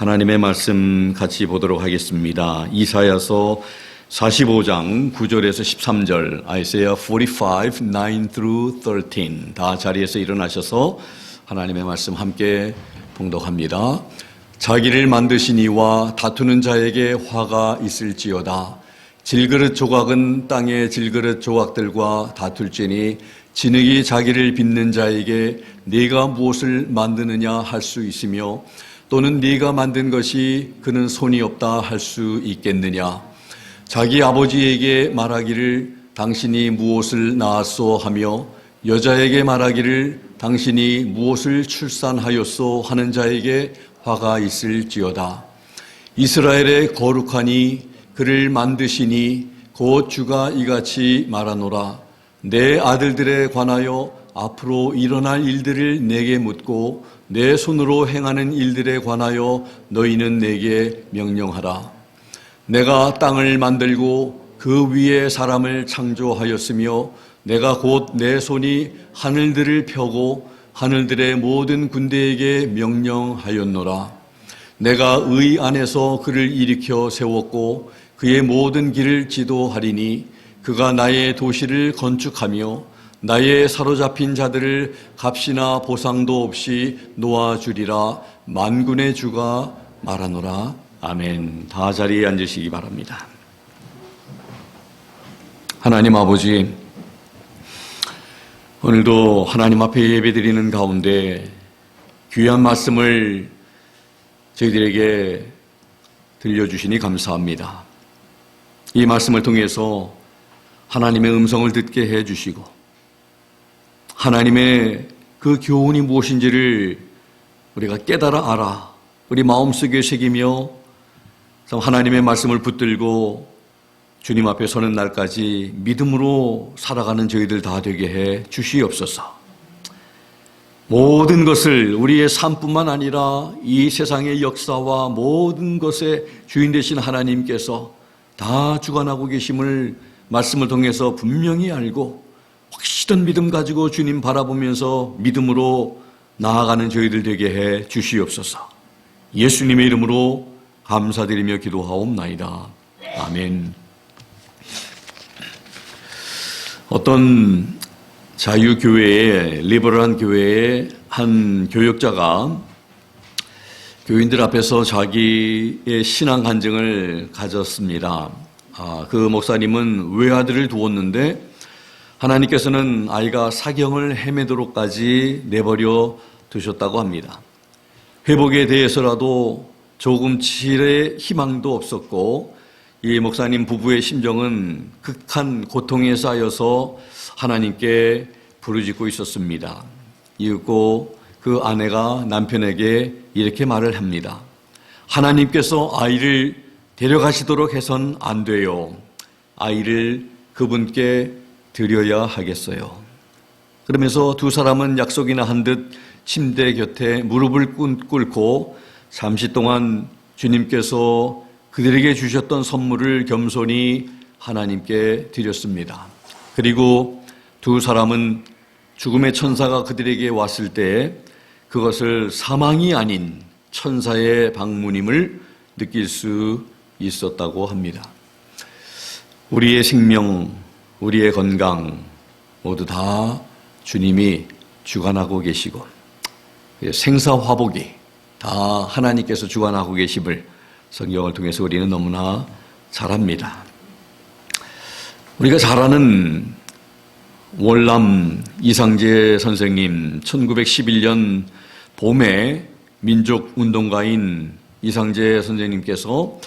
하나님의 말씀 같이 보도록 하겠습니다. 이사야서 45장 9절에서 13절, Isaiah 45, 9 through 13. 다 자리에서 일어나셔서 하나님의 말씀 함께 봉독합니다. 자기를 만드신 이와 다투는 자에게 화가 있을지어다. 질그릇 조각은 땅의 질그릇 조각들과 다툴지니 진흙이 자기를 빚는 자에게 네가 무엇을 만드느냐 할 수 있으며 또는 네가 만든 것이 그는 손이 없다 할 수 있겠느냐. 자기 아버지에게 말하기를 당신이 무엇을 낳았소 하며 여자에게 말하기를 당신이 무엇을 출산하였소 하는 자에게 화가 있을지어다. 이스라엘의 거룩하니 그를 만드시니 곧 주가 이같이 말하노라. 내 아들들에 관하여 앞으로 일어날 일들을 내게 묻고 내 손으로 행하는 일들에 관하여 너희는 내게 명령하라. 내가 땅을 만들고 그 위에 사람을 창조하였으며 내가 곧 내 손이 하늘들을 펴고 하늘들의 모든 군대에게 명령하였노라. 내가 의 안에서 그를 일으켜 세웠고 그의 모든 길을 지도하리니 그가 나의 도시를 건축하며 나의 사로잡힌 자들을 값이나 보상도 없이 놓아주리라. 만군의 주가 말하노라. 아멘. 다 자리에 앉으시기 바랍니다. 하나님 아버지, 오늘도 하나님 앞에 예배드리는 가운데 귀한 말씀을 저희들에게 들려주시니 감사합니다. 이 말씀을 통해서 하나님의 음성을 듣게 해주시고 하나님의 그 교훈이 무엇인지를 우리가 깨달아 알아 우리 마음속에 새기며 하나님의 말씀을 붙들고 주님 앞에 서는 날까지 믿음으로 살아가는 저희들 다 되게 해 주시옵소서. 모든 것을 우리의 삶뿐만 아니라 이 세상의 역사와 모든 것의 주인 되신 하나님께서 다 주관하고 계심을 말씀을 통해서 분명히 알고 확실한 믿음 가지고 주님 바라보면서 믿음으로 나아가는 저희들 되게 해 주시옵소서. 예수님의 이름으로 감사드리며 기도하옵나이다. 아멘. 어떤 자유교회의 리버럴한 교회의 한 교역자가 교인들 앞에서 자기의 신앙 간증을 가졌습니다. 그 목사님은 외아들을 두었는데 하나님께서는 아이가 사경을 헤매도록까지 내버려 두셨다고 합니다. 회복에 대해서라도 조금치의 희망도 없었고 이 목사님 부부의 심정은 극한 고통에 쌓여서 하나님께 부르짖고 있었습니다. 이윽고 그 아내가 남편에게 이렇게 말을 합니다. 하나님께서 아이를 데려가시도록 해선 안 돼요. 아이를 그분께 드려야 하겠어요. 그러면서 두 사람은 약속이나 한 듯 침대 곁에 무릎을 꿇고 잠시 동안 주님께서 그들에게 주셨던 선물을 겸손히 하나님께 드렸습니다. 그리고 두 사람은 죽음의 천사가 그들에게 왔을 때 그것을 사망이 아닌 천사의 방문임을 느낄 수 있었다고 합니다. 우리의 생명, 우리의 건강 모두 다 주님이 주관하고 계시고 생사화복이 다 하나님께서 주관하고 계심을 성경을 통해서 우리는 너무나 잘 압니다. 우리가 잘 아는 월남 이상재 선생님, 1911년 봄에 민족운동가인 이상재 선생님께서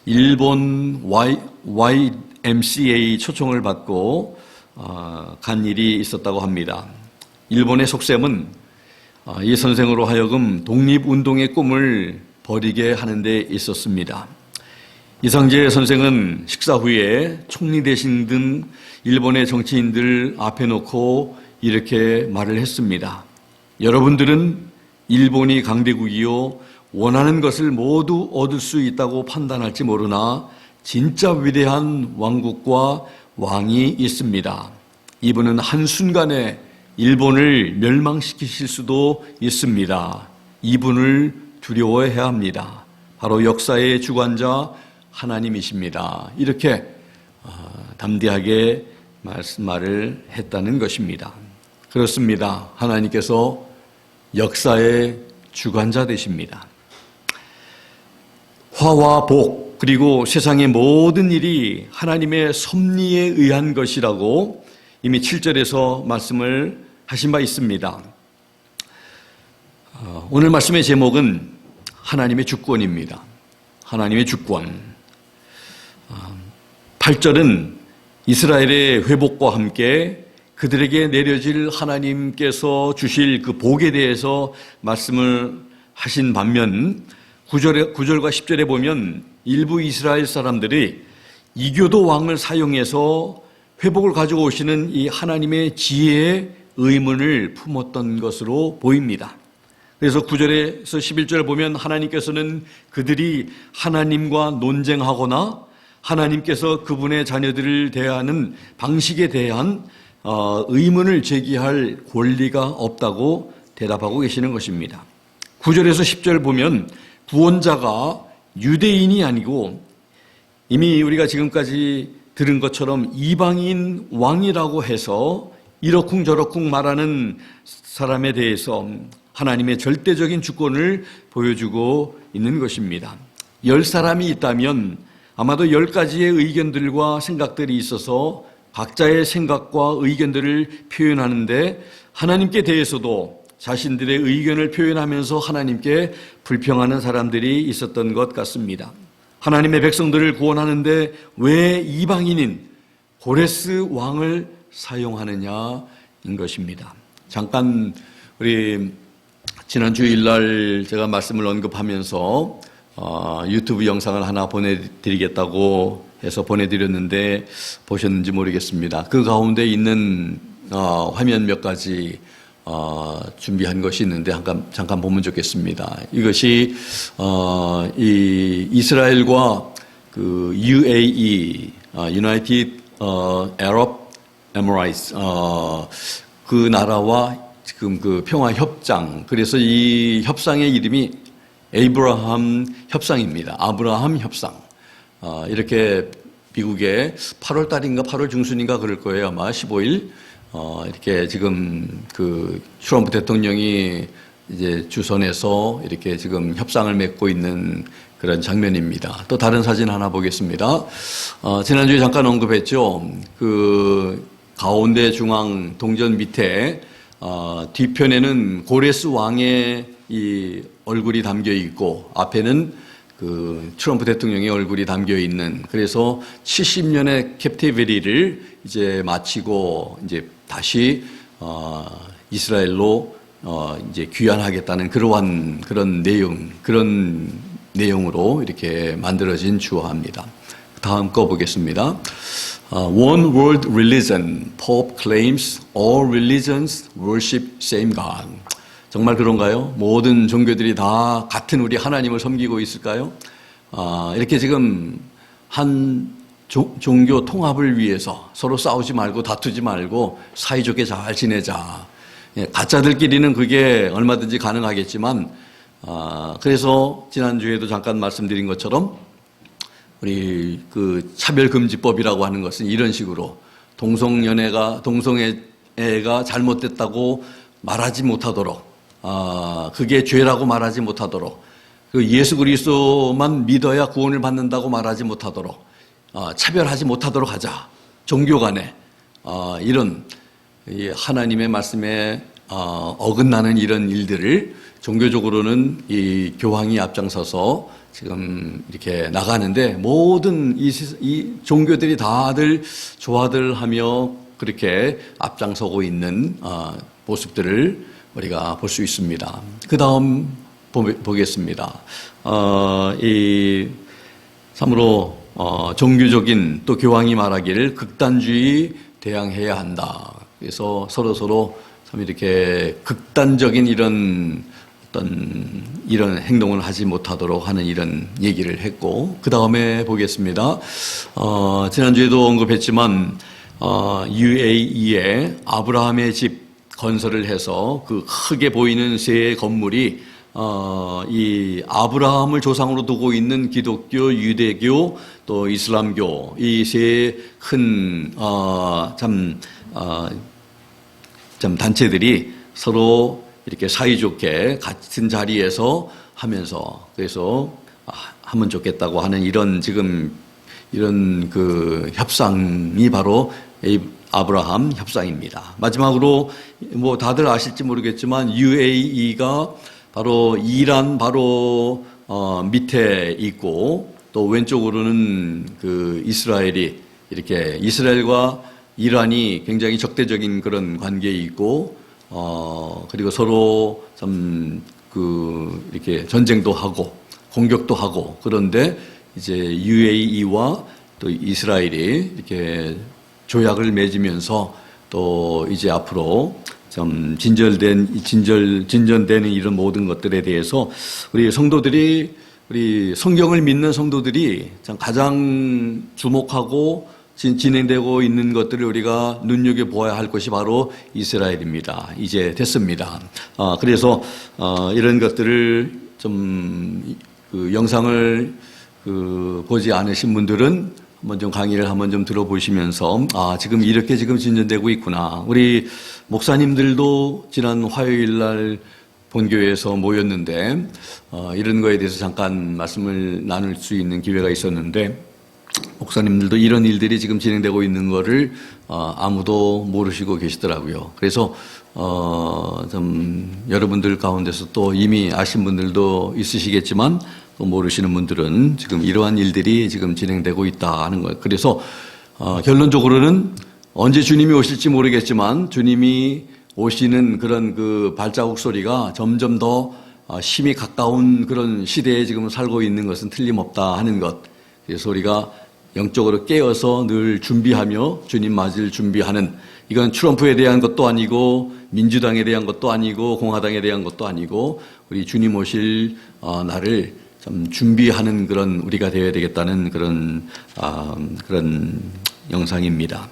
일본 YMCA 초청을 받고 간 일이 있었다고 합니다. 일본의 속셈은 이 선생으로 하여금 독립운동의 꿈을 버리게 하는 데 있었습니다. 이상재 선생은 식사 후에 총리 대신 등 일본의 정치인들 앞에 놓고 이렇게 말을 했습니다. 여러분들은 일본이 강대국이요 원하는 것을 모두 얻을 수 있다고 판단할지 모르나 진짜 위대한 왕국과 왕이 있습니다. 이분은 한순간에 일본을 멸망시키실 수도 있습니다. 이분을 두려워해야 합니다. 바로 역사의 주관자 하나님이십니다. 이렇게 담대하게 말을 했다는 것입니다. 그렇습니다. 하나님께서 역사의 주관자 되십니다. 화와 복 그리고 세상의 모든 일이 하나님의 섭리에 의한 것이라고 이미 7절에서 말씀을 하신 바 있습니다. 오늘 말씀의 제목은 하나님의 주권입니다. 하나님의 주권. 8절은 이스라엘의 회복과 함께 그들에게 내려질 하나님께서 주실 그 복에 대해서 말씀을 하신 반면 9절과 10절에 보면 일부 이스라엘 사람들이 이교도 왕을 사용해서 회복을 가지고 오시는 이 하나님의 지혜의 의문을 품었던 것으로 보입니다. 그래서 9절에서 11절을 보면 하나님께서는 그들이 하나님과 논쟁하거나 하나님께서 그분의 자녀들을 대하는 방식에 대한 의문을 제기할 권리가 없다고 대답하고 계시는 것입니다. 9절에서 10절 보면 구원자가 유대인이 아니고 이미 우리가 지금까지 들은 것처럼 이방인 왕이라고 해서 이러쿵저러쿵 말하는 사람에 대해서 하나님의 절대적인 주권을 보여주고 있는 것입니다. 10사람이 있다면 아마도 10가지의 의견들과 생각들이 있어서 각자의 생각과 의견들을 표현하는데 하나님께 대해서도 자신들의 의견을 표현하면서 하나님께 불평하는 사람들이 있었던 것 같습니다. 하나님의 백성들을 구원하는데 왜 이방인인 고레스 왕을 사용하느냐인 것입니다. 잠깐 우리 지난 주일날 제가 말씀을 언급하면서 유튜브 영상을 하나 보내드리겠다고 해서 보내드렸는데 보셨는지 모르겠습니다. 그 가운데 있는 화면 몇 가지 준비한 것이 있는데 잠깐 보면 좋겠습니다. 이것이 이 이스라엘과 그 UAE United Arab Emirates 그 나라와 지금 그 평화 협상, 그래서 이 협상의 이름이 에이브라함 협상입니다. 아브라함 협상. 이렇게 미국의 8월 달인가 8월 중순인가 그럴 거예요. 아마 15일. 이렇게 지금 그 트럼프 대통령이 이제 주선해서 이렇게 지금 협상을 맺고 있는 그런 장면입니다. 또 다른 사진 하나 보겠습니다. 지난주에 잠깐 언급했죠. 그 가운데 중앙 동전 밑에 뒤편에는 고레스 왕의 이 얼굴이 담겨 있고 앞에는 그 트럼프 대통령의 얼굴이 담겨 있는, 그래서 70년의 캡티비티를 이제 마치고 이제 다시 이스라엘로 이제 귀환하겠다는 그런 내용으로 이렇게 만들어진 주어입니다. 다음 거 보겠습니다. One world religion, Pope claims all religions worship same God. 정말 그런가요? 모든 종교들이 다 같은 우리 하나님을 섬기고 있을까요? 이렇게 지금 한 종교 통합을 위해서 서로 싸우지 말고 다투지 말고 사이좋게 잘 지내자. 가짜들끼리는 그게 얼마든지 가능하겠지만, 그래서 지난주에도 잠깐 말씀드린 것처럼 우리 그 차별금지법이라고 하는 것은 이런 식으로 동성애가 잘못됐다고 말하지 못하도록, 그게 죄라고 말하지 못하도록, 그 예수 그리스도만 믿어야 구원을 받는다고 말하지 못하도록, 차별하지 못하도록 하자. 종교 간에 이런 하나님의 말씀에 어긋나는 이런 일들을 종교적으로는 이 교황이 앞장서서 지금 이렇게 나가는데, 모든 이 종교들이 다들 조화들 하며 그렇게 앞장서고 있는 모습들을 우리가 볼 수 있습니다. 그 다음 보겠습니다. 참으로 종교적인 또 교황이 말하기를 극단주의 대항해야 한다. 그래서 서로 참 이렇게 극단적인 이런 행동을 하지 못하도록 하는 이런 얘기를 했고, 그 다음에 보겠습니다. 지난주에도 언급했지만 UAE에 아브라함의 집 건설을 해서 그 크게 보이는 새 건물이 이 아브라함을 조상으로 두고 있는 기독교, 유대교, 또 이슬람교 이 세 큰 단체들이 서로 이렇게 사이좋게 같은 자리에서 하면서 그래서 하면 좋겠다고 하는 이런 그 협상이 바로 아브라함 협상입니다. 마지막으로 뭐 다들 아실지 모르겠지만 UAE가 바로 이란 바로 밑에 있고 또 왼쪽으로는 그 이스라엘이 이렇게 이스라엘과 이란이 굉장히 적대적인 그런 관계에 있고 그리고 서로 이렇게 전쟁도 하고 공격도 하고 그런데 이제 UAE와 또 이스라엘이 이렇게 조약을 맺으면서 또 이제 앞으로 좀 진전되는 이런 모든 것들에 대해서 우리 성도들이 우리 성경을 믿는 성도들이 가장 주목하고 진행되고 있는 것들을 우리가 눈여겨보아야 할 것이 바로 이스라엘입니다. 이제 됐습니다. 그래서 이런 것들을 좀 영상을 보지 않으신 분들은 한번 좀 강의를 한번 좀 들어보시면서 지금 이렇게 지금 진전되고 있구나. 우리 목사님들도 지난 화요일 날 본교회에서 모였는데 이런 거에 대해서 잠깐 말씀을 나눌 수 있는 기회가 있었는데 목사님들도 이런 일들이 지금 진행되고 있는 거를 아무도 모르시고 계시더라고요. 그래서 좀 여러분들 가운데서 또 이미 아신 분들도 있으시겠지만 또 모르시는 분들은 지금 이러한 일들이 지금 진행되고 있다 하는 거예요. 그래서 결론적으로는 언제 주님이 오실지 모르겠지만 주님이 오시는 그런 그 발자국 소리가 점점 더 심히 가까운 그런 시대에 지금 살고 있는 것은 틀림없다 하는 것. 그래서 우리가 영적으로 깨어서 늘 준비하며 주님 맞을 준비하는 이건 트럼프에 대한 것도 아니고 민주당에 대한 것도 아니고 공화당에 대한 것도 아니고 우리 주님 오실 날을 좀 준비하는 그런 우리가 되어야 되겠다는 그런 영상입니다.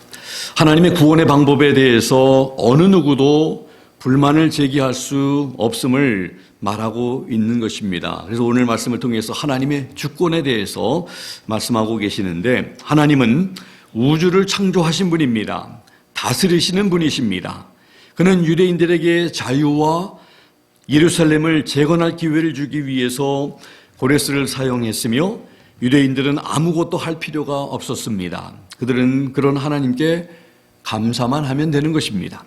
하나님의 구원의 방법에 대해서 어느 누구도 불만을 제기할 수 없음을 말하고 있는 것입니다. 그래서 오늘 말씀을 통해서 하나님의 주권에 대해서 말씀하고 계시는데 하나님은 우주를 창조하신 분입니다. 다스리시는 분이십니다. 그는 유대인들에게 자유와 예루살렘을 재건할 기회를 주기 위해서 고레스를 사용했으며 유대인들은 아무것도 할 필요가 없었습니다. 그들은 그런 하나님께 감사만 하면 되는 것입니다.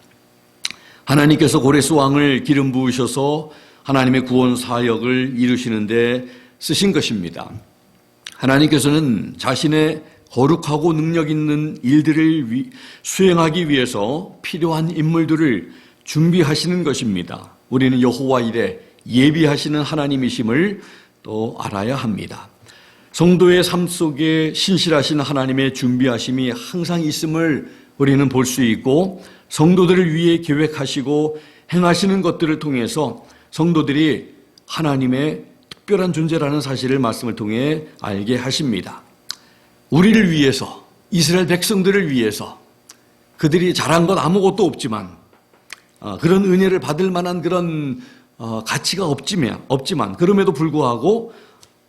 하나님께서 고레스 왕을 기름 부으셔서 하나님의 구원 사역을 이루시는데 쓰신 것입니다. 하나님께서는 자신의 거룩하고 능력 있는 일들을 수행하기 위해서 필요한 인물들을 준비하시는 것입니다. 우리는 여호와 일에 예비하시는 하나님이심을 또 알아야 합니다. 성도의 삶 속에 신실하신 하나님의 준비하심이 항상 있음을 우리는 볼 수 있고 성도들을 위해 계획하시고 행하시는 것들을 통해서 성도들이 하나님의 특별한 존재라는 사실을 말씀을 통해 알게 하십니다. 우리를 위해서 이스라엘 백성들을 위해서 그들이 잘한 건 아무것도 없지만 그런 은혜를 받을 만한 그런 가치가 없지만 그럼에도 불구하고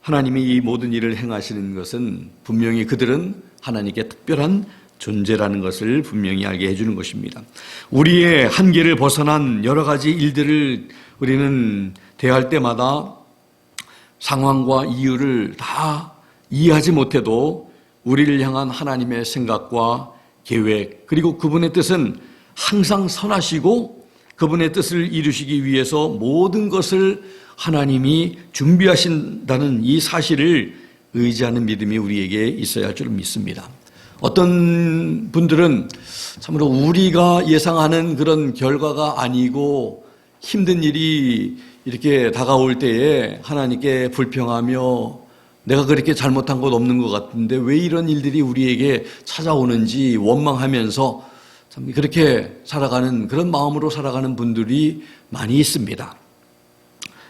하나님이 이 모든 일을 행하시는 것은 분명히 그들은 하나님께 특별한 존재라는 것을 분명히 알게 해주는 것입니다. 우리의 한계를 벗어난 여러 가지 일들을 우리는 대할 때마다 상황과 이유를 다 이해하지 못해도 우리를 향한 하나님의 생각과 계획 그리고 그분의 뜻은 항상 선하시고 그분의 뜻을 이루시기 위해서 모든 것을 하나님이 준비하신다는 이 사실을 의지하는 믿음이 우리에게 있어야 할 줄 믿습니다. 어떤 분들은 참으로 우리가 예상하는 그런 결과가 아니고 힘든 일이 이렇게 다가올 때에 하나님께 불평하며 내가 그렇게 잘못한 것 없는 것 같은데 왜 이런 일들이 우리에게 찾아오는지 원망하면서 참 그렇게 살아가는 그런 마음으로 살아가는 분들이 많이 있습니다.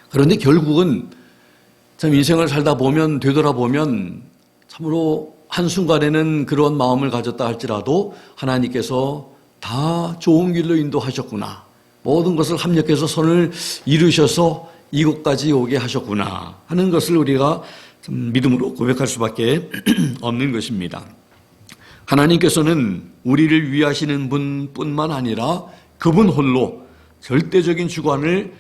그런데 결국은 참 인생을 살다 보면 되돌아보면 참으로 한순간에는 그런 마음을 가졌다 할지라도 하나님께서 다 좋은 길로 인도하셨구나. 모든 것을 합력해서 선을 이루셔서 이곳까지 오게 하셨구나 하는 것을 우리가 믿음으로 고백할 수밖에 없는 것입니다. 하나님께서는 우리를 위하시는 분뿐만 아니라 그분 홀로 절대적인 주권을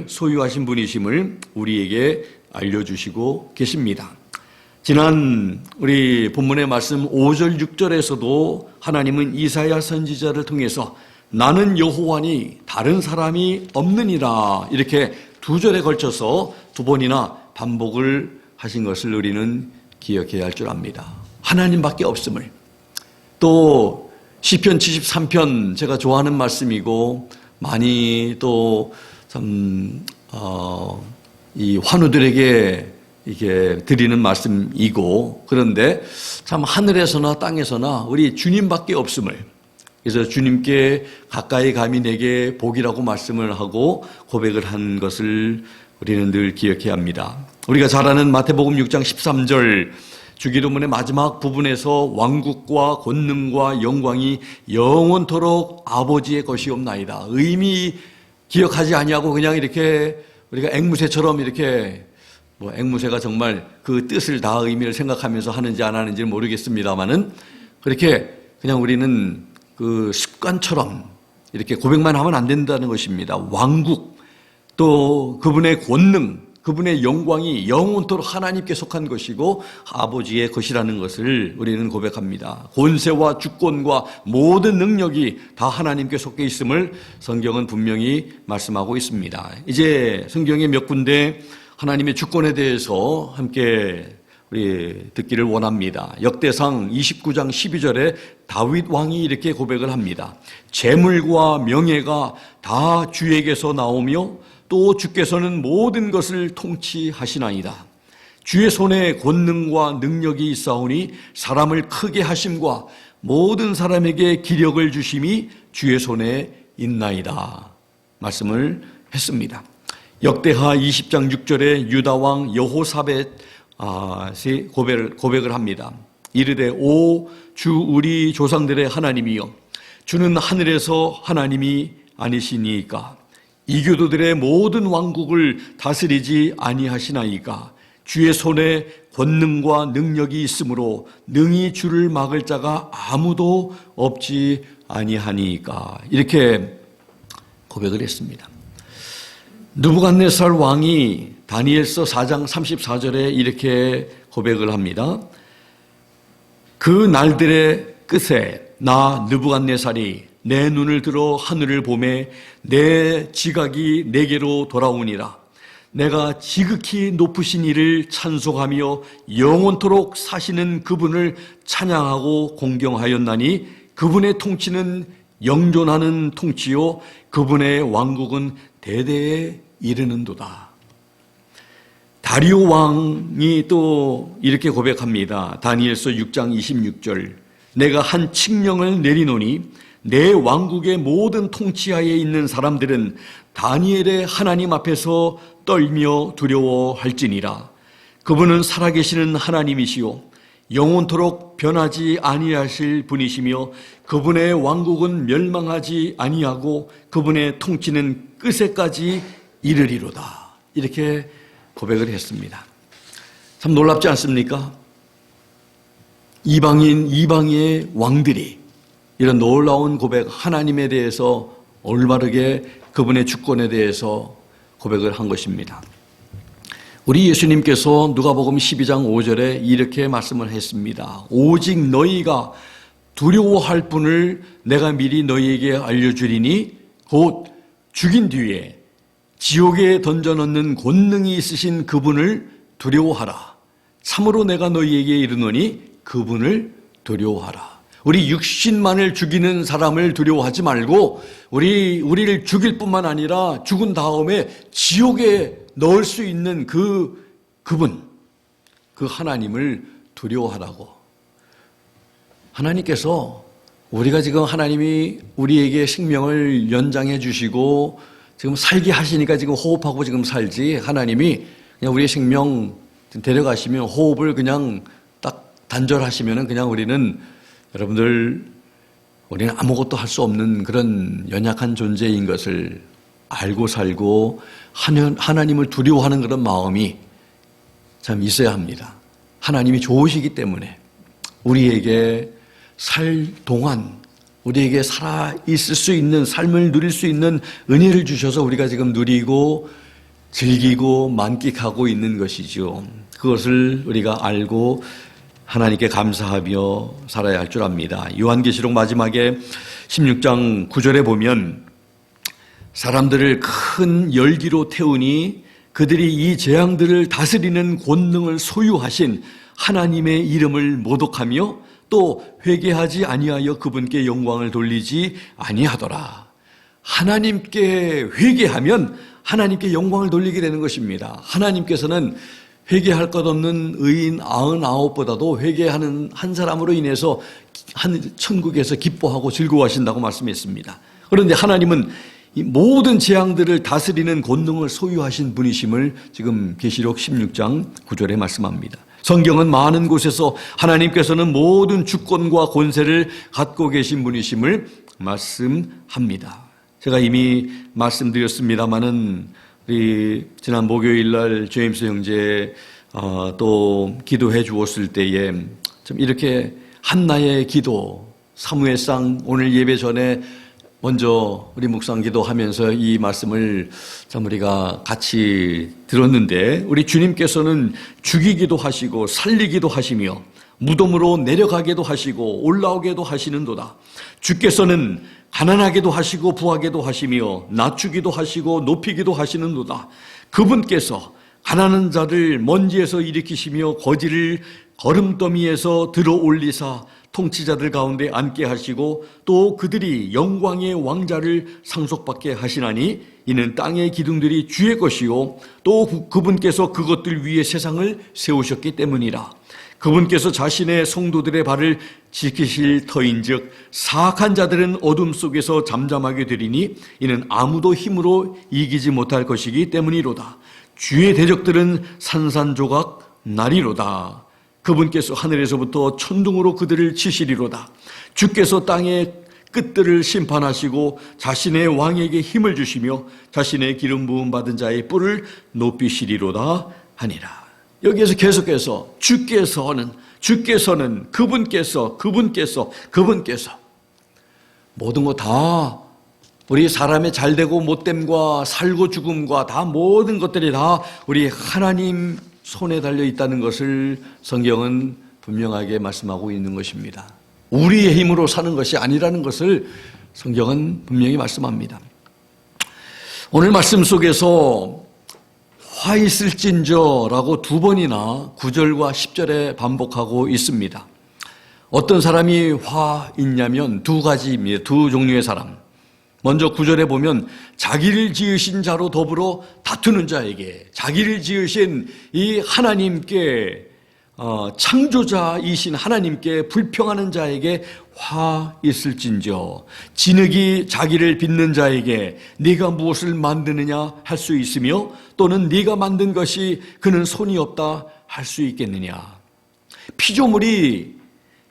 소유하신 분이심을 우리에게 알려주시고 계십니다. 지난 우리 본문의 말씀 5절 6절에서도 하나님은 이사야 선지자를 통해서 나는 여호와니 다른 사람이 없느니라 이렇게 2절에 걸쳐서 2번이나 반복을 하신 것을 우리는 기억해야 할 줄 압니다. 하나님밖에 없음을. 또 시편 73편 제가 좋아하는 말씀이고 많이 또 참 이 환우들에게 이게 드리는 말씀이고, 그런데 참 하늘에서나 땅에서나 우리 주님밖에 없음을, 그래서 주님께 가까이 감히 내게 복이라고 말씀을 하고 고백을 한 것을 우리는 늘 기억해야 합니다. 우리가 잘 아는 마태복음 6장 13절 주기도문의 마지막 부분에서 왕국과 권능과 영광이 영원토록 아버지의 것이옵나이다. 의미 기억하지 아니하고 그냥 이렇게 우리가 앵무새처럼 이렇게 앵무새가 정말 그 뜻을 다 의미를 생각하면서 하는지 안 하는지는 모르겠습니다만은 그렇게 그냥 우리는 그 습관처럼 이렇게 고백만 하면 안 된다는 것입니다. 왕국, 또 그분의 권능, 그분의 영광이 영원토록 하나님께 속한 것이고 아버지의 것이라는 것을 우리는 고백합니다. 권세와 주권과 모든 능력이 다 하나님께 속해 있음을 성경은 분명히 말씀하고 있습니다. 이제 성경의 몇 군데 하나님의 주권에 대해서 함께 우리 듣기를 원합니다. 역대상 29장 12절에 다윗 왕이 이렇게 고백을 합니다. 재물과 명예가 다 주에게서 나오며 또 주께서는 모든 것을 통치하시나이다. 주의 손에 권능과 능력이 있사오니 사람을 크게 하심과 모든 사람에게 기력을 주심이 주의 손에 있나이다. 말씀을 했습니다. 역대하 20장 6절에 유다왕 여호사벳이 고백을 합니다. 이르되 오 주 우리 조상들의 하나님이여, 주는 하늘에서 하나님이 아니시니까 이교도들의 모든 왕국을 다스리지 아니하시나이까 주의 손에 권능과 능력이 있으므로 능히 주를 막을 자가 아무도 없지 아니하니까 이렇게 고백을 했습니다. 느부갓네살 왕이 다니엘서 4장 34절에 이렇게 고백을 합니다. 그 날들의 끝에 나 느부갓네살이 내 눈을 들어 하늘을 보매 내 지각이 내게로 돌아오니라. 내가 지극히 높으신 이를 찬송하며 영원토록 사시는 그분을 찬양하고 공경하였나니 그분의 통치는 영존하는 통치요 그분의 왕국은 대대에 이르는도다. 다리오 왕이 또 이렇게 고백합니다. 다니엘서 6장 26절 내가 한 칙령을 내리노니 내 왕국의 모든 통치하에 있는 사람들은 다니엘의 하나님 앞에서 떨며 두려워할지니라. 그분은 살아계시는 하나님이시요 영원토록 변하지 아니하실 분이시며 그분의 왕국은 멸망하지 아니하고 그분의 통치는 끝에까지 이르리로다. 이렇게 고백을 했습니다. 참 놀랍지 않습니까? 이방의 왕들이 이런 놀라운 고백, 하나님에 대해서 올바르게 그분의 주권에 대해서 고백을 한 것입니다. 우리 예수님께서 누가복음 12장 5절에 이렇게 말씀을 했습니다. 오직 너희가 두려워할 분을 내가 미리 너희에게 알려주리니 곧 죽인 뒤에 지옥에 던져넣는 권능이 있으신 그분을 두려워하라. 참으로 내가 너희에게 이르노니 그분을 두려워하라. 우리 육신만을 죽이는 사람을 두려워하지 말고 우리를 죽일 뿐만 아니라 죽은 다음에 지옥에 넣을 수 있는 그분, 그 하나님을 두려워하라고. 하나님께서 우리가 지금 하나님이 우리에게 생명을 연장해 주시고 지금 살게 하시니까 지금 호흡하고 지금 살지, 하나님이 그냥 우리의 생명 데려가시면 호흡을 그냥 딱 단절하시면은 그냥 우리는 아무것도 할 수 없는 그런 연약한 존재인 것을 알고 살고 하나님을 두려워하는 그런 마음이 참 있어야 합니다. 하나님이 좋으시기 때문에 우리에게 살 동안 우리에게 살아 있을 수 있는 삶을 누릴 수 있는 은혜를 주셔서 우리가 지금 누리고 즐기고 만끽하고 있는 것이죠. 그것을 우리가 알고 하나님께 감사하며 살아야 할 줄 압니다. 요한계시록 마지막에 16장 9절에 보면 사람들을 큰 열기로 태우니 그들이 이 재앙들을 다스리는 권능을 소유하신 하나님의 이름을 모독하며 또 회개하지 아니하여 그분께 영광을 돌리지 아니하더라. 하나님께 회개하면 하나님께 영광을 돌리게 되는 것입니다. 하나님께서는 회개할 것 없는 의인 99보다도 회개하는 한 사람으로 인해서 천국에서 기뻐하고 즐거워하신다고 말씀했습니다. 그런데 하나님은 이 모든 재앙들을 다스리는 권능을 소유하신 분이심을 지금 계시록 16장 9절에 말씀합니다. 성경은 많은 곳에서 하나님께서는 모든 주권과 권세를 갖고 계신 분이심을 말씀합니다. 제가 이미 말씀드렸습니다마는 우리 지난 목요일 날 제임스 형제 또 기도해 주었을 때에 좀 이렇게 한나의 기도 사무엘상 오늘 예배 전에 먼저 우리 묵상 기도하면서 이 말씀을 참 우리가 같이 들었는데 우리 주님께서는 죽이기도 하시고 살리기도 하시며 무덤으로 내려가게도 하시고 올라오게도 하시는도다. 주께서는 가난하게도 하시고 부하게도 하시며 낮추기도 하시고 높이기도 하시는도다. 그분께서 가난한 자를 먼지에서 일으키시며 거지를 거름더미에서 들어 올리사 통치자들 가운데 앉게 하시고 또 그들이 영광의 왕자를 상속받게 하시나니 이는 땅의 기둥들이 주의 것이요 또 그분께서 그것들 위에 세상을 세우셨기 때문이라. 그분께서 자신의 성도들의 발을 지키실 터인즉 사악한 자들은 어둠 속에서 잠잠하게 되리니 이는 아무도 힘으로 이기지 못할 것이기 때문이로다. 주의 대적들은 산산조각 나리로다. 그분께서 하늘에서부터 천둥으로 그들을 치시리로다. 주께서 땅의 끝들을 심판하시고 자신의 왕에게 힘을 주시며 자신의 기름 부음 받은 자의 뿔을 높이시리로다 하니라. 여기에서 계속해서 주께서는 그분께서 모든 것 다 우리 사람의 잘되고 못됨과 살고 죽음과 다 모든 것들이 다 우리 하나님 손에 달려 있다는 것을 성경은 분명하게 말씀하고 있는 것입니다. 우리의 힘으로 사는 것이 아니라는 것을 성경은 분명히 말씀합니다. 오늘 말씀 속에서 화 있을진저라고 2번이나 9절과 10절에 반복하고 있습니다. 어떤 사람이 화 있냐면 두 가지입니다. 두 종류의 사람. 먼저 9절에 보면 자기를 지으신 자로 더불어 다투는 자에게, 자기를 지으신 이 하나님께 창조자이신 하나님께 불평하는 자에게 화 있을진저, 진흙이 자기를 빚는 자에게 네가 무엇을 만드느냐 할 수 있으며 또는 네가 만든 것이 그는 손이 없다 할 수 있겠느냐. 피조물이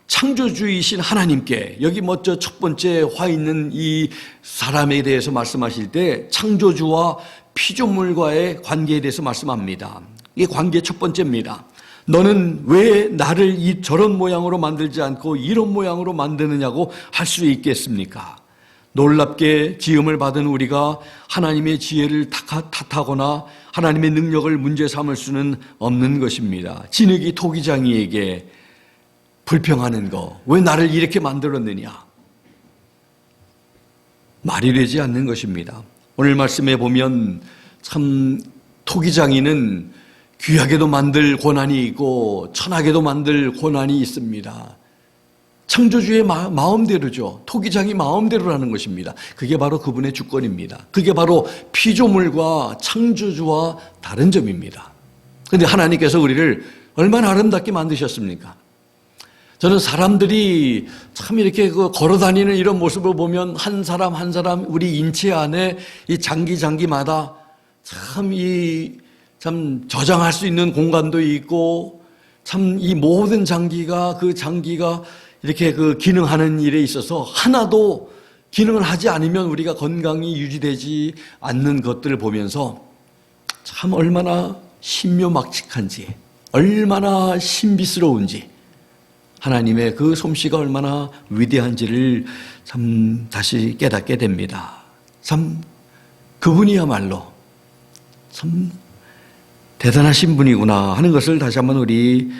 창조주이신 하나님께, 여기 먼저 첫 번째 화 있는 이 사람에 대해서 말씀하실 때 창조주와 피조물과의 관계에 대해서 말씀합니다. 이게 관계 첫 번째입니다. 너는 왜 나를 저런 모양으로 만들지 않고 이런 모양으로 만드느냐고 할 수 있겠습니까? 놀랍게 지음을 받은 우리가 하나님의 지혜를 탓하거나 하나님의 능력을 문제 삼을 수는 없는 것입니다. 진흙이 토기장이에게 불평하는 거, 왜 나를 이렇게 만들었느냐? 말이 되지 않는 것입니다. 오늘 말씀에 보면 참 토기장이는 귀하게도 만들 권한이 있고 천하게도 만들 권한이 있습니다. 창조주의 마음대로죠. 토기장이 마음대로라는 것입니다. 그게 바로 그분의 주권입니다. 그게 바로 피조물과 창조주와 다른 점입니다. 그런데 하나님께서 우리를 얼마나 아름답게 만드셨습니까? 저는 사람들이 참 이렇게 걸어다니는 이런 모습을 보면 한 사람 우리 인체 안에 이 장기마다 참 저장할 수 있는 공간도 있고 참 이 모든 장기가 이렇게 기능하는 일에 있어서 하나도 기능을 하지 않으면 우리가 건강이 유지되지 않는 것들을 보면서 참 얼마나 신묘막측한지, 얼마나 신비스러운지, 하나님의 그 솜씨가 얼마나 위대한지를 참 다시 깨닫게 됩니다. 참 그분이야말로 참 대단하신 분이구나 하는 것을 다시 한번 우리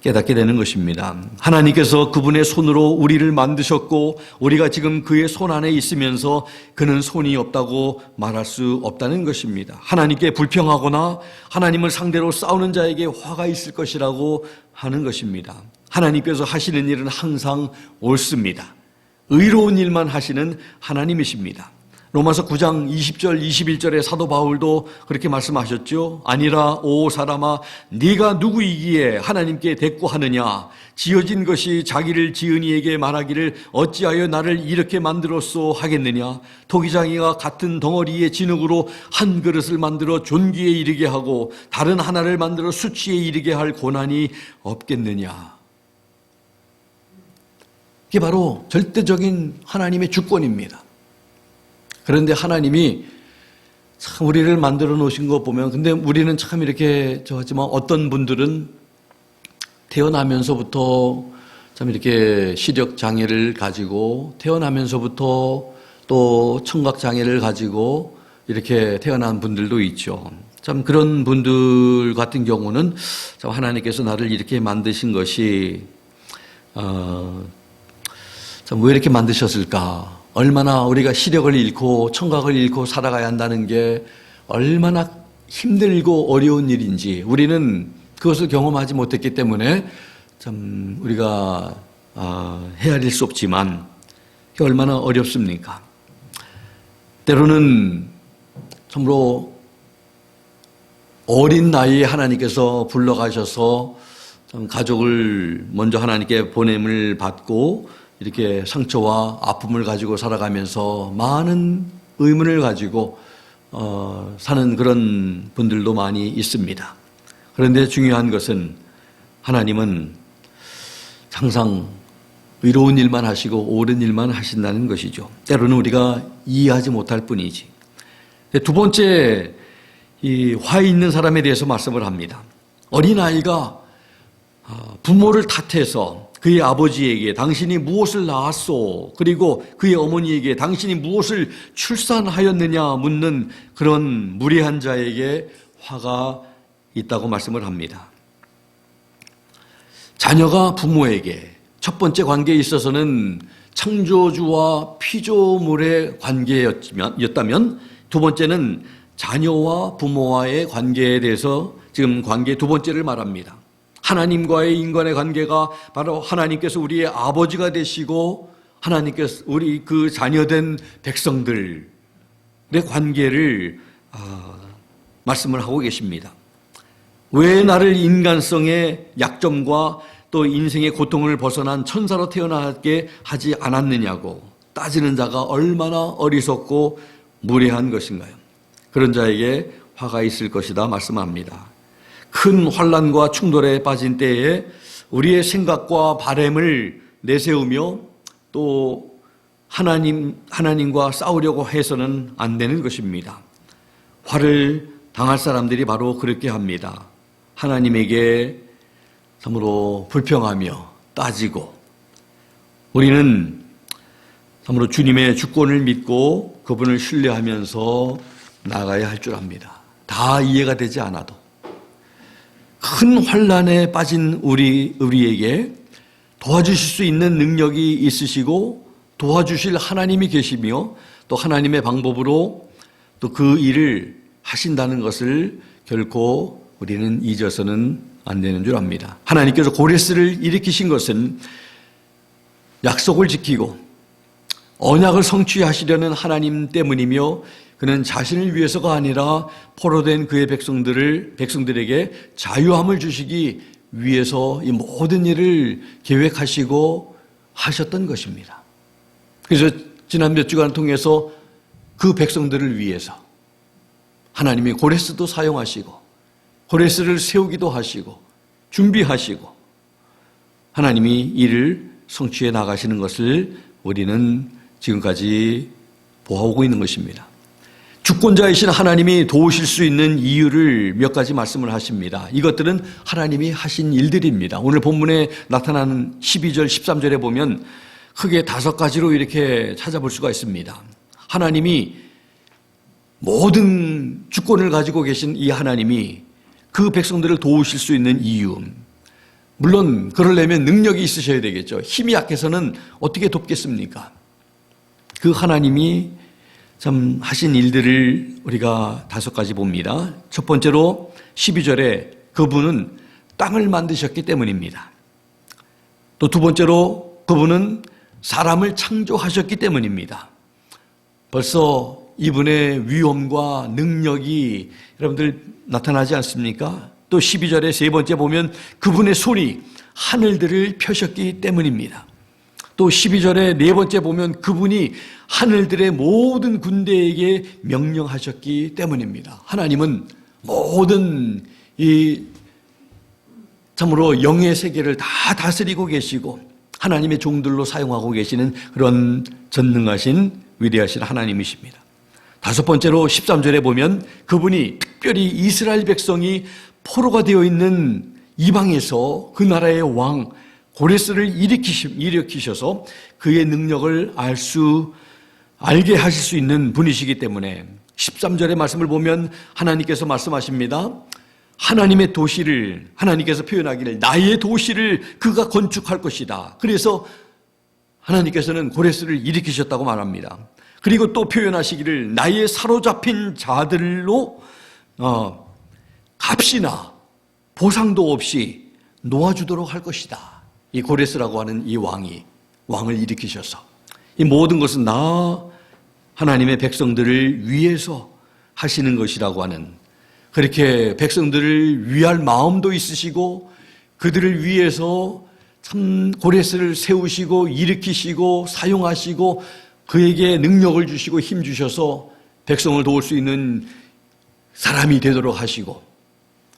깨닫게 되는 것입니다. 하나님께서 그분의 손으로 우리를 만드셨고 우리가 지금 그의 손 안에 있으면서 그는 손이 없다고 말할 수 없다는 것입니다. 하나님께 불평하거나 하나님을 상대로 싸우는 자에게 화가 있을 것이라고 하는 것입니다. 하나님께서 하시는 일은 항상 옳습니다. 의로운 일만 하시는 하나님이십니다. 로마서 9장 20절 21절에 사도 바울도 그렇게 말씀하셨죠. 아니라 오 사람아 네가 누구이기에 하나님께 대꾸하느냐. 지어진 것이 자기를 지은 이에게 말하기를 어찌하여 나를 이렇게 만들었소 하겠느냐. 토기장이가 같은 덩어리의 진흙으로 한 그릇을 만들어 존귀에 이르게 하고 다른 하나를 만들어 수치에 이르게 할 고난이 없겠느냐. 이게 바로 절대적인 하나님의 주권입니다. 그런데 하나님이 참 우리를 만들어 놓으신 거 보면, 근데 우리는 참 이렇게 하지만 어떤 분들은 태어나면서부터 참 이렇게 시력 장애를 가지고 태어나면서부터 또 청각 장애를 가지고 이렇게 태어난 분들도 있죠. 참 그런 분들 같은 경우는 참 하나님께서 나를 이렇게 만드신 것이 참 왜 이렇게 만드셨을까? 얼마나 우리가 시력을 잃고 청각을 잃고 살아가야 한다는 게 얼마나 힘들고 어려운 일인지 우리는 그것을 경험하지 못했기 때문에 참 우리가 헤아릴 수 없지만 그게 얼마나 어렵습니까? 때로는 참으로 어린 나이에 하나님께서 불러가셔서 참 가족을 먼저 하나님께 보냄을 받고 이렇게 상처와 아픔을 가지고 살아가면서 많은 의문을 가지고 사는 그런 분들도 많이 있습니다. 그런데 중요한 것은 하나님은 항상 의로운 일만 하시고 옳은 일만 하신다는 것이죠. 때로는 우리가 이해하지 못할 뿐이지. 두 번째, 이 화 있는 사람에 대해서 말씀을 합니다. 어린아이가 부모를 탓해서 그의 아버지에게 당신이 무엇을 낳았소? 그리고 그의 어머니에게 당신이 무엇을 출산하였느냐 묻는 그런 무례한 자에게 화가 있다고 말씀을 합니다. 자녀가 부모에게 첫 번째 관계에 있어서는 창조주와 피조물의 관계였다면 두 번째는 자녀와 부모와의 관계에 대해서 지금 관계 두 번째를 말합니다. 하나님과의 인간의 관계가 바로 하나님께서 우리의 아버지가 되시고 하나님께서 우리 그 자녀된 백성들의 관계를 말씀을 하고 계십니다. 왜 나를 인간성의 약점과 또 인생의 고통을 벗어난 천사로 태어나게 하지 않았느냐고 따지는 자가 얼마나 어리석고 무례한 것인가요? 그런 자에게 화가 있을 것이다 말씀합니다. 큰 환난과 충돌에 빠진 때에 우리의 생각과 바램을 내세우며 또 하나님과 싸우려고 해서는 안 되는 것입니다. 화를 당할 사람들이 바로 그렇게 합니다. 하나님에게 참으로 불평하며 따지고 우리는 참으로 주님의 주권을 믿고 그분을 신뢰하면서 나아가야 할 줄 압니다. 다 이해가 되지 않아도 큰 환난에 빠진 우리에게 도와주실 수 있는 능력이 있으시고 도와주실 하나님이 계시며 또 하나님의 방법으로 또 그 일을 하신다는 것을 결코 우리는 잊어서는 안 되는 줄 압니다. 하나님께서 고레스를 일으키신 것은 약속을 지키고 언약을 성취하시려는 하나님 때문이며 그는 자신을 위해서가 아니라 포로된 그의 백성들에게 자유함을 주시기 위해서 이 모든 일을 계획하시고 하셨던 것입니다. 그래서 지난 몇 주간을 통해서 그 백성들을 위해서 하나님이 고레스도 사용하시고 고레스를 세우기도 하시고 준비하시고 하나님이 이를 성취해 나가시는 것을 우리는 지금까지 보아오고 있는 것입니다. 주권자이신 하나님이 도우실 수 있는 이유를 몇 가지 말씀을 하십니다. 이것들은 하나님이 하신 일들입니다. 오늘 본문에 나타나는 12절, 13절에 보면 크게 5가지로 이렇게 찾아볼 수가 있습니다. 하나님이 모든 주권을 가지고 계신 이 하나님이 그 백성들을 도우실 수 있는 이유. 물론 그러려면 능력이 있으셔야 되겠죠. 힘이 약해서는 어떻게 돕겠습니까? 그 하나님이 참 하신 일들을 우리가 5가지 봅니다. 첫 번째로 12절에 그분은 땅을 만드셨기 때문입니다. 또 두 번째로 그분은 사람을 창조하셨기 때문입니다. 벌써 이분의 위엄과 능력이 여러분들 나타나지 않습니까? 또 12절에 세 번째 보면 그분의 손이 하늘들을 펴셨기 때문입니다. 또 12절에 네 번째 보면 그분이 하늘들의 모든 군대에게 명령하셨기 때문입니다. 하나님은 모든 이 참으로 영의 세계를 다 다스리고 계시고 하나님의 종들로 사용하고 계시는 그런 전능하신 위대하신 하나님이십니다. 5번째로 13절에 보면 그분이 특별히 이스라엘 백성이 포로가 되어 있는 이방에서 그 나라의 왕 고레스를 일으키셔서 그의 능력을 알게 하실 수 있는 분이시기 때문에 13절의 말씀을 보면 하나님께서 말씀하십니다. 하나님의 도시를 하나님께서 표현하기를 나의 도시를 그가 건축할 것이다. 그래서 하나님께서는 고레스를 일으키셨다고 말합니다. 그리고 또 표현하시기를 나의 사로잡힌 자들로 값이나 보상도 없이 놓아주도록 할 것이다. 이 고레스라고 하는 이 왕을 일으키셔서 이 모든 것은 하나님의 백성들을 위해서 하시는 것이라고 하는 그렇게 백성들을 위할 마음도 있으시고 그들을 위해서 참 고레스를 세우시고 일으키시고 사용하시고 그에게 능력을 주시고 힘 주셔서 백성을 도울 수 있는 사람이 되도록 하시고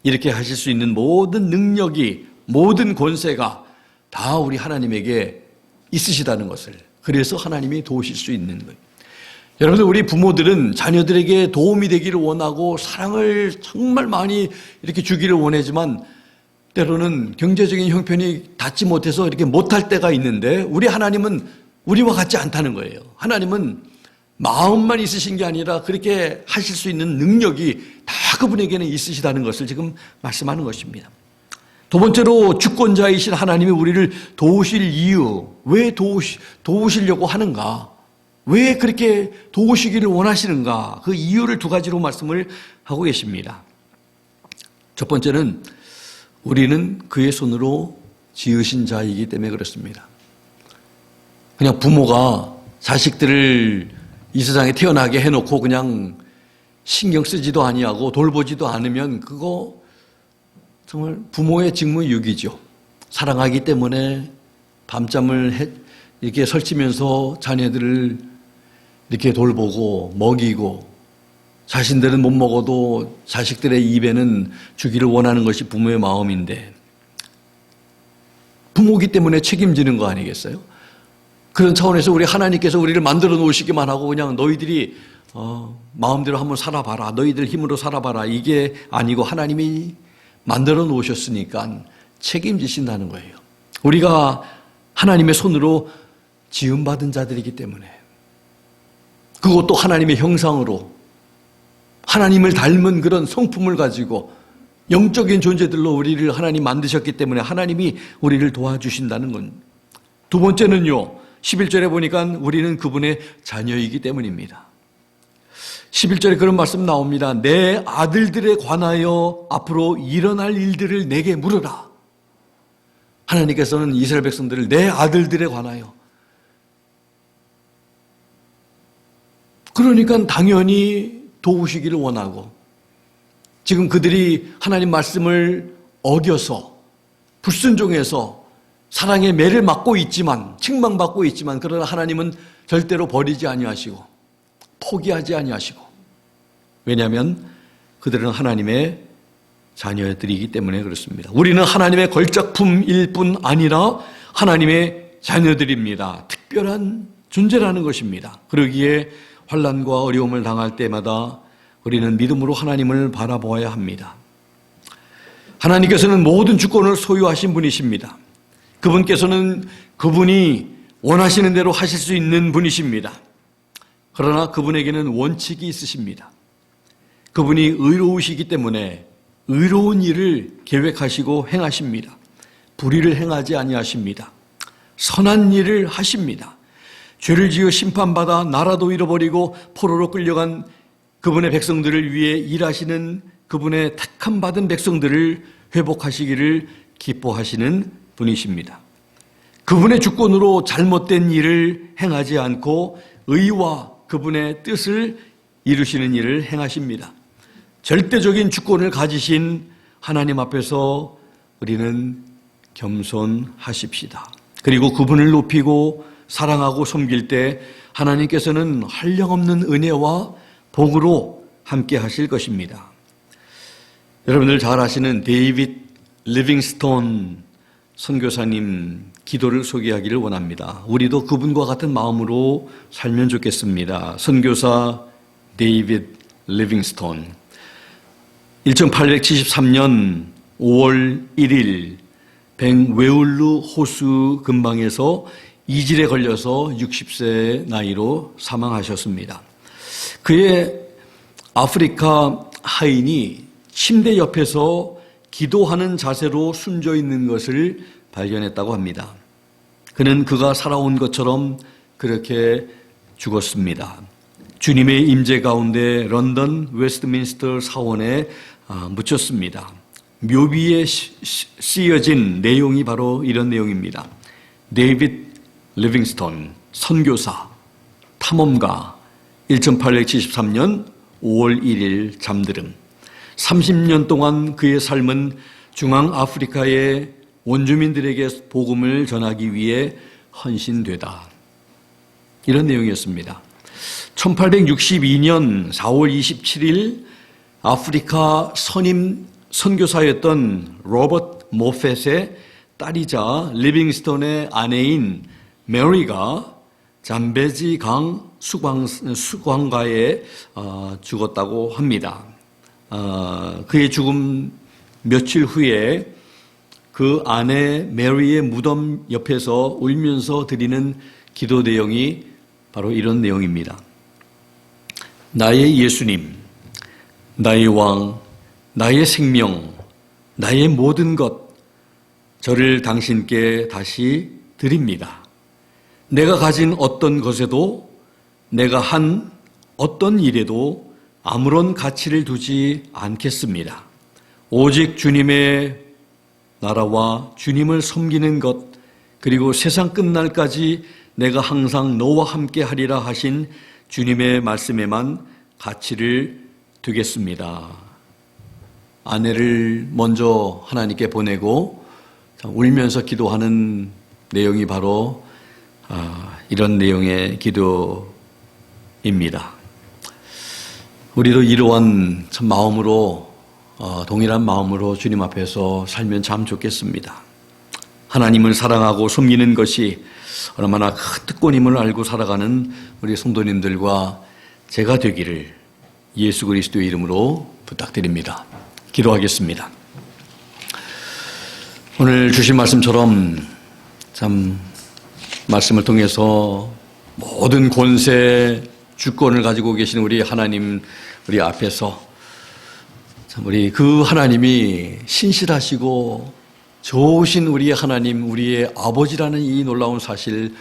이렇게 하실 수 있는 모든 능력이 모든 권세가 다 우리 하나님에게 있으시다는 것을 그래서 하나님이 도우실 수 있는 거예요. 여러분들 우리 부모들은 자녀들에게 도움이 되기를 원하고 사랑을 정말 많이 이렇게 주기를 원하지만 때로는 경제적인 형편이 닿지 못해서 이렇게 못할 때가 있는데 우리 하나님은 우리와 같지 않다는 거예요. 하나님은 마음만 있으신 게 아니라 그렇게 하실 수 있는 능력이 다 그분에게는 있으시다는 것을 지금 말씀하는 것입니다. 두 번째로 주권자이신 하나님이 우리를 도우실 이유, 왜 도우시려고 하는가? 왜 그렇게 도우시기를 원하시는가? 그 이유를 2가지로 말씀을 하고 계십니다. 첫 번째는 우리는 그의 손으로 지으신 자이기 때문에 그렇습니다. 그냥 부모가 자식들을 이 세상에 태어나게 해놓고 그냥 신경 쓰지도 아니하고 돌보지도 않으면 그거 정말 부모의 직무유기죠. 사랑하기 때문에 밤잠을 이렇게 설치면서 자녀들을 이렇게 돌보고 먹이고 자신들은 못 먹어도 자식들의 입에는 주기를 원하는 것이 부모의 마음인데 부모기 때문에 책임지는 거 아니겠어요? 그런 차원에서 우리 하나님께서 우리를 만들어 놓으시기만 하고 그냥 너희들이 마음대로 한번 살아봐라. 너희들 힘으로 살아봐라. 이게 아니고 하나님이 만들어 놓으셨으니까 책임지신다는 거예요. 우리가 하나님의 손으로 지음받은 자들이기 때문에 그것도 하나님의 형상으로 하나님을 닮은 그런 성품을 가지고 영적인 존재들로 우리를 하나님 만드셨기 때문에 하나님이 우리를 도와주신다는 건. 두 번째는요. 11절에 보니까 우리는 그분의 자녀이기 때문입니다. 11절에 그런 말씀 나옵니다. 내 아들들에 관하여 앞으로 일어날 일들을 내게 물어라. 하나님께서는 이스라엘 백성들을 내 아들들에 관하여 그러니까 당연히 도우시기를 원하고 지금 그들이 하나님 말씀을 어겨서 불순종해서 사랑의 매를 맞고 있지만 책망받고 있지만 그러나 하나님은 절대로 버리지 아니하시고 포기하지 아니하시고 왜냐하면 그들은 하나님의 자녀들이기 때문에 그렇습니다. 우리는 하나님의 걸작품일 뿐 아니라 하나님의 자녀들입니다. 특별한 존재라는 것입니다. 그러기에 환난과 어려움을 당할 때마다 우리는 믿음으로 하나님을 바라보아야 합니다. 하나님께서는 모든 주권을 소유하신 분이십니다. 그분께서는 그분이 원하시는 대로 하실 수 있는 분이십니다. 그러나 그분에게는 원칙이 있으십니다. 그분이 의로우시기 때문에 의로운 일을 계획하시고 행하십니다. 불의를 행하지 아니하십니다. 선한 일을 하십니다. 죄를 지어 심판받아 나라도 잃어버리고 포로로 끌려간 그분의 백성들을 위해 일하시는 그분의 택함 받은 백성들을 회복하시기를 기뻐하시는 분이십니다. 그분의 주권으로 잘못된 일을 행하지 않고 의와 그분의 뜻을 이루시는 일을 행하십니다. 절대적인 주권을 가지신 하나님 앞에서 우리는 겸손하십시다. 그리고 그분을 높이고 사랑하고 섬길 때 하나님께서는 한량없는 은혜와 복으로 함께 하실 것입니다. 여러분들 잘 아시는 데이빗 리빙스톤 선교사님 기도를 소개하기를 원합니다. 우리도 그분과 같은 마음으로 살면 좋겠습니다. 선교사 데이빗 리빙스톤 1873년 5월 1일 벵웨울루 호수 근방에서 이질에 걸려서 60세 나이로 사망하셨습니다. 그의 아프리카 하인이 침대 옆에서 기도하는 자세로 숨져 있는 것을 발견했다고 합니다. 그는 그가 살아온 것처럼 그렇게 죽었습니다. 주님의 임재 가운데 런던 웨스트민스터 사원에 묻혔습니다. 묘비에 쓰여진 내용이 바로 이런 내용입니다. 데이빗 리빙스톤 선교사, 탐험가 1873년 5월 1일 잠들음. 30년 동안 그의 삶은 중앙아프리카의 원주민들에게 복음을 전하기 위해 헌신되다. 이런 내용이었습니다. 1862년 4월 27일 아프리카 선임 선교사였던 로버트 모펫의 딸이자 리빙스톤의 아내인 메리가 잠베지 강 수광가에 죽었다고 합니다. 그의 죽음 며칠 후에 그 아내 메리의 무덤 옆에서 울면서 드리는 기도 내용이 바로 이런 내용입니다. 나의 예수님, 나의 왕, 나의 생명, 나의 모든 것, 저를 당신께 다시 드립니다. 내가 가진 어떤 것에도 내가 한 어떤 일에도 아무런 가치를 두지 않겠습니다. 오직 주님의 나라와 주님을 섬기는 것, 그리고 세상 끝날까지 내가 항상 너와 함께 하리라 하신 주님의 말씀에만 가치를 두겠습니다. 아내를 먼저 하나님께 보내고 울면서 기도하는 내용이 바로 이런 내용의 기도입니다. 우리도 이러한 참 마음으로 동일한 마음으로 주님 앞에서 살면 참 좋겠습니다. 하나님을 사랑하고 섬기는 것이 얼마나 큰 특권임을 알고 살아가는 우리 성도님들과 제가 되기를 예수 그리스도의 이름으로 부탁드립니다. 기도하겠습니다. 오늘 주신 말씀처럼 참 말씀을 통해서 모든 권세, 주권을 가지고 계신 우리 하나님, 우리 앞에서 참 우리 그 하나님이 신실하시고 좋으신 우리의 하나님, 우리의 아버지라는 이 놀라운 사실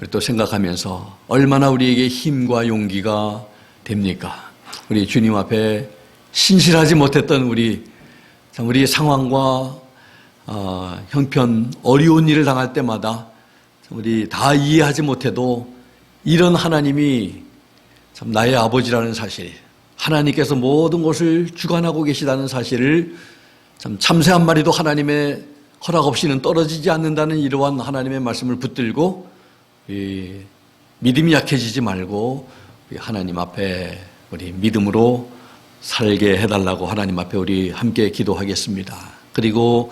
또 생각하면서 얼마나 우리에게 힘과 용기가 됩니까? 우리 주님 앞에 신실하지 못했던 우리 상황과 형편, 어려운 일을 당할 때마다 우리 다 이해하지 못해도 이런 하나님이 참 나의 아버지라는 사실, 하나님께서 모든 것을 주관하고 계시다는 사실을 참 참새 한 마리도 하나님의 허락 없이는 떨어지지 않는다는 이러한 하나님의 말씀을 붙들고 믿음이 약해지지 말고 하나님 앞에 우리 믿음으로 살게 해달라고 하나님 앞에 우리 함께 기도하겠습니다. 그리고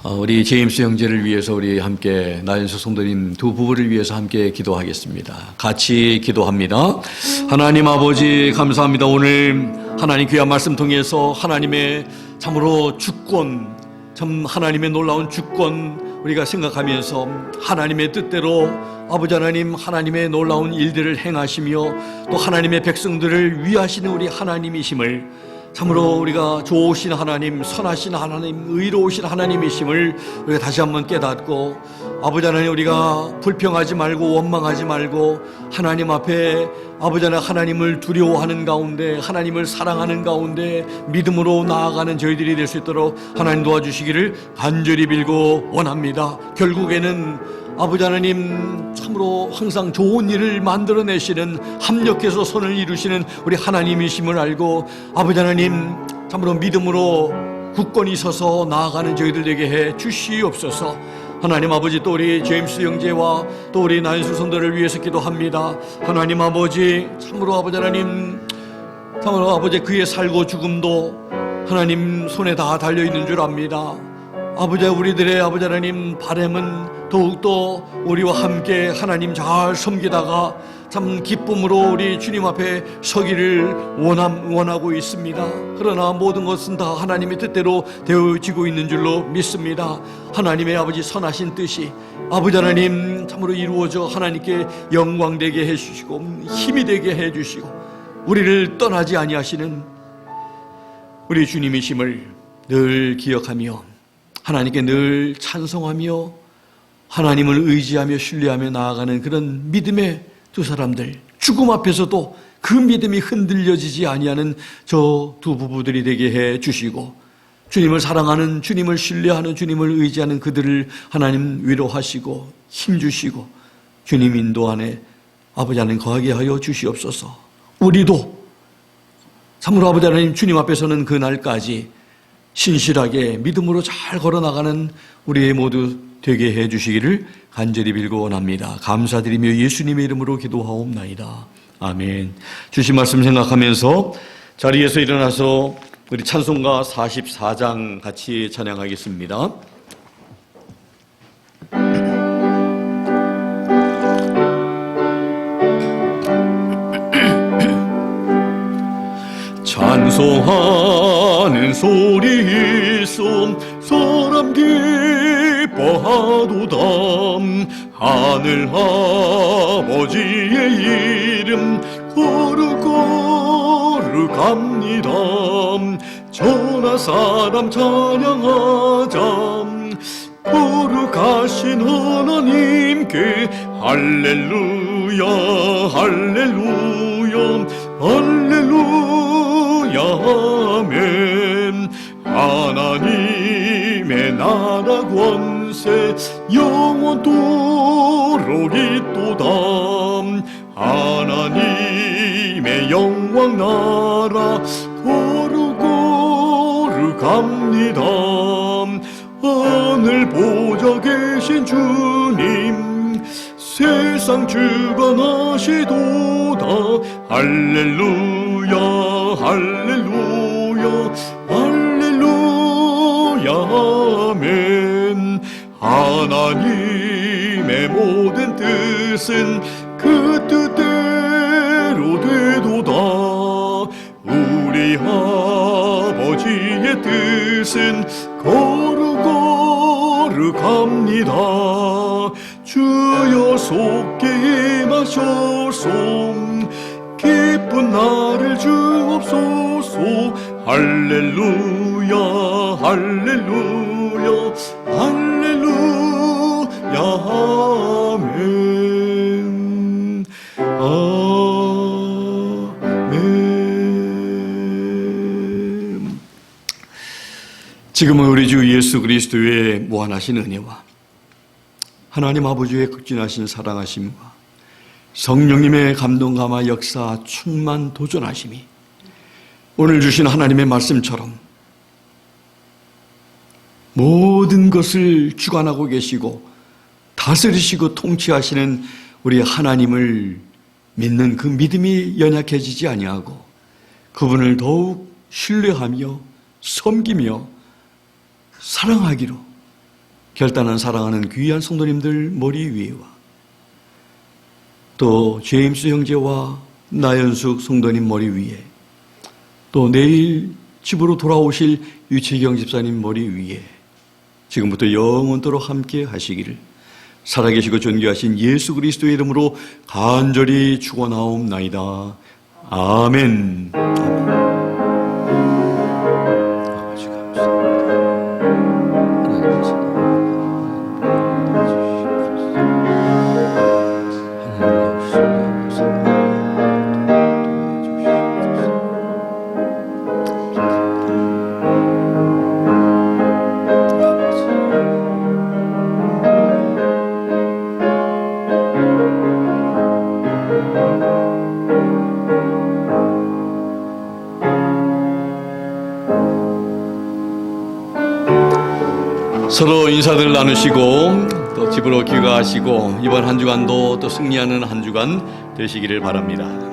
우리 제임스 형제를 위해서 우리 함께 나연수 성도님 두 부부를 위해서 함께 기도하겠습니다. 같이 기도합니다. 하나님 아버지 감사합니다. 오늘 하나님 귀한 말씀 통해서 하나님의 참으로 주권, 참 하나님의 놀라운 주권 우리가 생각하면서 하나님의 뜻대로 아버지 하나님 하나님의 놀라운 일들을 행하시며 또 하나님의 백성들을 위하시는 우리 하나님이심을 참으로 우리가 좋으신 하나님, 선하신 하나님, 의로우신 하나님이심을 우리가 다시 한번 깨닫고 아버지 하나님 우리가 불평하지 말고 원망하지 말고 하나님 앞에 아버지 하나님을 두려워하는 가운데 하나님을 사랑하는 가운데 믿음으로 나아가는 저희들이 될 수 있도록 하나님 도와주시기를 간절히 빌고 원합니다. 결국에는 아버지 하나님 참으로 항상 좋은 일을 만들어내시는 합력해서 선을 이루시는 우리 하나님이심을 알고 아버지 하나님 참으로 믿음으로 굳건히 서서 나아가는 저희들 되게 해 주시옵소서. 하나님 아버지 또 우리 제임스 형제와 또 우리 나연수 성도를 위해서 기도합니다. 하나님 아버지 참으로 아버지 하나님 참으로 아버지 그의 살고 죽음도 하나님 손에 다 달려있는 줄 압니다. 아버지 우리들의 아버지 하나님 바람은 더욱더 우리와 함께 하나님 잘 섬기다가 참 기쁨으로 우리 주님 앞에 서기를 원하고 있습니다. 그러나 모든 것은 다 하나님의 뜻대로 되어지고 있는 줄로 믿습니다. 하나님의 아버지 선하신 뜻이 아버지 하나님 참으로 이루어져 하나님께 영광되게 해주시고 힘이 되게 해주시고 우리를 떠나지 아니하시는 우리 주님이심을 늘 기억하며 하나님께 늘 찬송하며 하나님을 의지하며 신뢰하며 나아가는 그런 믿음의 두 사람들, 죽음 앞에서도 그 믿음이 흔들려지지 아니하는 저 두 부부들이 되게 해 주시고 주님을 사랑하는, 주님을 신뢰하는, 주님을 의지하는 그들을 하나님 위로하시고 힘주시고 주님 인도 안에 아버지 하나님 거하게 하여 주시옵소서. 우리도 참으로 아버지 하나님 주님 앞에서는 그날까지 신실하게 믿음으로 잘 걸어나가는 우리 모두 되게 해주시기를 간절히 빌고 원합니다. 감사드리며 예수님의 이름으로 기도하옵나이다. 아멘. 주신 말씀 생각하면서 자리에서 일어나서 우리 찬송가 44장 같이 찬양하겠습니다. 찬송하는 소리 있음 사람 기뻐하도다. 하늘 아버지의 이름 거룩거룩합니다. 천하 사람 찬양하자. 거룩하신 하나님께 할렐루야 할렐루야 할렐루야 아멘. 하나님의 나라 권세 영원토록 있도다. 하나님의 영광 나라 거룩거룩합니다. 하늘 보좌 계신 주님 세상 주관하시도다. 할렐루야 할렐루야 할렐루야 아멘. 하나님의 모든 뜻은 그 뜻대로 되도다. 우리 아버지의 뜻은 거룩거룩합니다. 주여 속게 임하소서. 기쁜 나를 주옵소서. 할렐루야 할렐루야 할렐루야 아멘 아멘. 지금은 우리 주 예수 그리스도의 무한하신 은혜와 하나님 아버지의 극진하신 사랑하심과 성령님의 감동 감화 역사 충만 도전하심이 오늘 주신 하나님의 말씀처럼 모든 것을 주관하고 계시고 다스리시고 통치하시는 우리 하나님을 믿는 그 믿음이 연약해지지 아니하고 그분을 더욱 신뢰하며 섬기며 사랑하기로 결단한 사랑하는 귀한 성도님들 머리 위에와 또 제임스 형제와 나연숙 성도님 머리 위에 또 내일 집으로 돌아오실 유채경 집사님 머리 위에 지금부터 영원토록 함께 하시기를 살아계시고 존귀하신 예수 그리스도의 이름으로 간절히 축원하옵나이다. 아멘. 아버지 감사합니다. 서로 인사들 나누시고 또 집으로 귀가하시고 이번 한 주간도 또 승리하는 한 주간 되시기를 바랍니다.